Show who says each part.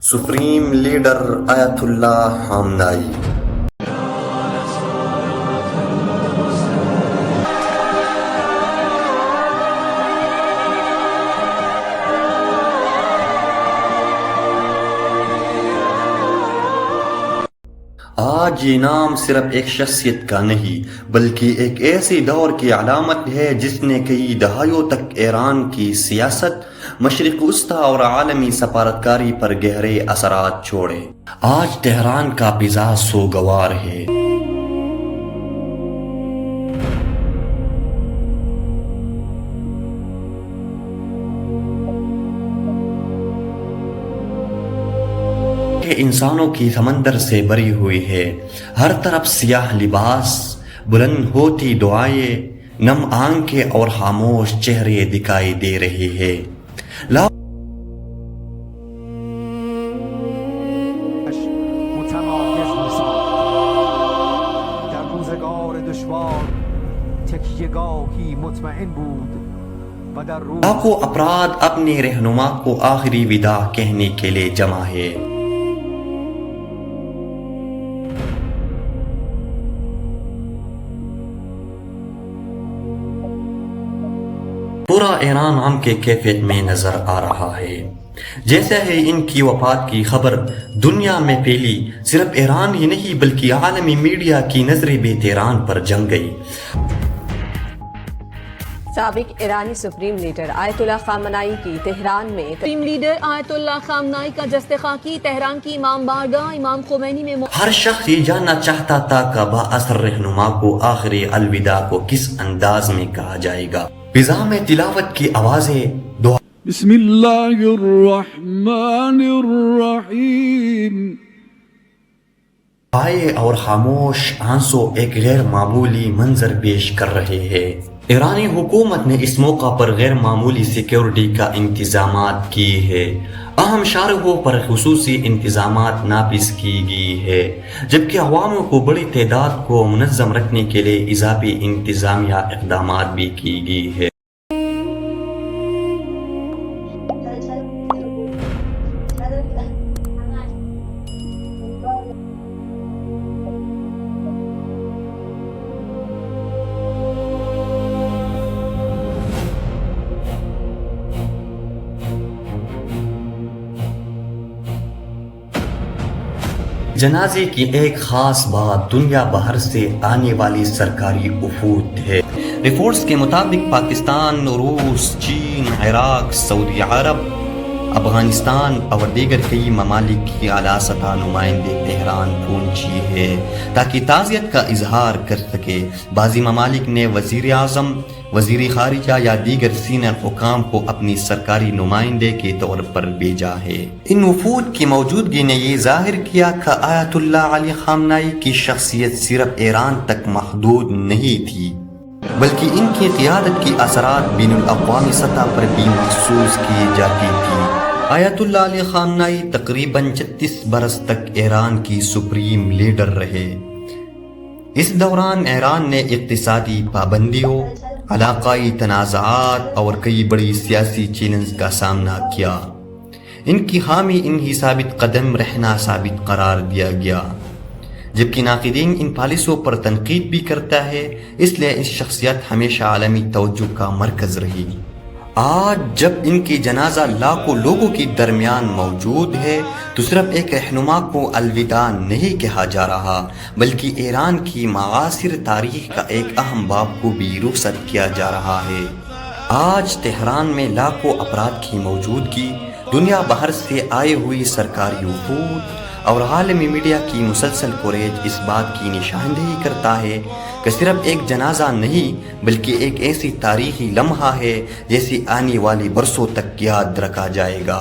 Speaker 1: Supreme leader آیت اللہ خامنائی آج یہ نام صرف ایک شخصیت کا نہیں بلکہ ایک ایسے دور کی علامت ہے جس نے کئی دہائیوں تک ایران کی سیاست، مشرق وسطی اور عالمی سفارتکاری پر گہرے اثرات چھوڑے۔ آج تہران کا مزاج سوگوار ہے۔ انسانوں کی سمندر سے بری ہوئی ہے، ہر طرف سیاہ لباس، بلند ہوتی دعائیں، نم آنکھیں اور خاموش چہرے دکھائی دے رہے ہیں۔ لاکھوں افراد اپنے رہنما کو آخری وداع کہنے کے لیے جمع ہے۔ پورا ایران غم کے کیفیت میں نظر آ رہا ہے۔ جیسے ہی ان کی وفات کی خبر دنیا میں پھیلی، صرف ایران ہی نہیں بلکہ عالمی میڈیا کی نظریں بھی تہران پر جم گئی۔
Speaker 2: سابق ایرانی سپریم لیڈر آیت اللہ خامنائی کی تہران میں
Speaker 3: سپریم لیڈر آیت اللہ خامنائی کا جسد خاکی تہران کی امام بارگاہ امام خمینی میں
Speaker 1: ہر شخص یہ جاننا چاہتا تھا کہ بااثر رہنما کو آخری الوداع کو کس انداز میں کہا جائے گا۔ فضا میں تلاوت کی آوازیں، دعا،
Speaker 4: بسم اللہ الرحمن الرحیم،
Speaker 1: آئے اور خاموش آنسو ایک غیر معمولی منظر پیش کر رہے ہیں۔ ایرانی حکومت نے اس موقع پر غیر معمولی سیکیورٹی کا انتظامات کیے ہیں۔ اہم شاہراہوں پر خصوصی انتظامات نافذ کی گئی ہے، جبکہ عوام کو بڑی تعداد کو منظم رکھنے کے لیے اضافی انتظامیہ اقدامات بھی کی گئی ہے۔ جنازے کی ایک خاص بات دنیا بھر سے آنے والی سرکاری وفود ہے۔ رپورٹس کے مطابق پاکستان، روس، چین، عراق، سعودی عرب، افغانستان اور دیگر کئی ممالک کی اعلیٰ سطح نمائندے تہران پہنچی ہے تاکہ تعزیت کا اظہار کر سکے۔ بعضی ممالک نے وزیر اعظم، وزیر خارجہ یا دیگر سینئر حکام کو اپنی سرکاری نمائندے کے طور پر بھیجا ہے۔ ان وفود کی موجودگی نے یہ ظاہر کیا کہ آیت اللہ علی خامنائی کی شخصیت صرف ایران تک محدود نہیں تھی بلکہ ان کی قیادت کی اثرات بین الاقوامی سطح پر بھی محسوس کی جاتی تھی۔ آیت اللہ علی خامنائی تقریباً 36 برس تک ایران کی سپریم لیڈر رہے۔ اس دوران ایران نے اقتصادی پابندیوں، علاقائی تنازعات اور کئی بڑی سیاسی چیلنج کا سامنا کیا۔ ان کی حامی انہی ثابت قدم رہنا ثابت قرار دیا گیا، جبکہ ناقدین ان پالیسیوں پر تنقید بھی کرتا ہے، اس لیے اس شخصیت ہمیشہ عالمی توجہ کا مرکز رہی۔ آج جب ان کی جنازہ لاکھوں لوگوں کے درمیان موجود ہے تو صرف ایک رہنما کو الوداع نہیں کہا جا رہا بلکہ ایران کی معاصر تاریخ کا ایک اہم باب کو بھی رخصت کیا جا رہا ہے۔ آج تہران میں لاکھوں افراد کی موجودگی، دنیا بھر سے آئے ہوئی سرکاری وفود اور عالمی میڈیا کی مسلسل کوریج اس بات کی نشاندہی کرتا ہے کہ صرف ایک جنازہ نہیں بلکہ ایک ایسی تاریخی لمحہ ہے جیسے آنے والی برسوں تک یاد رکھا جائے گا۔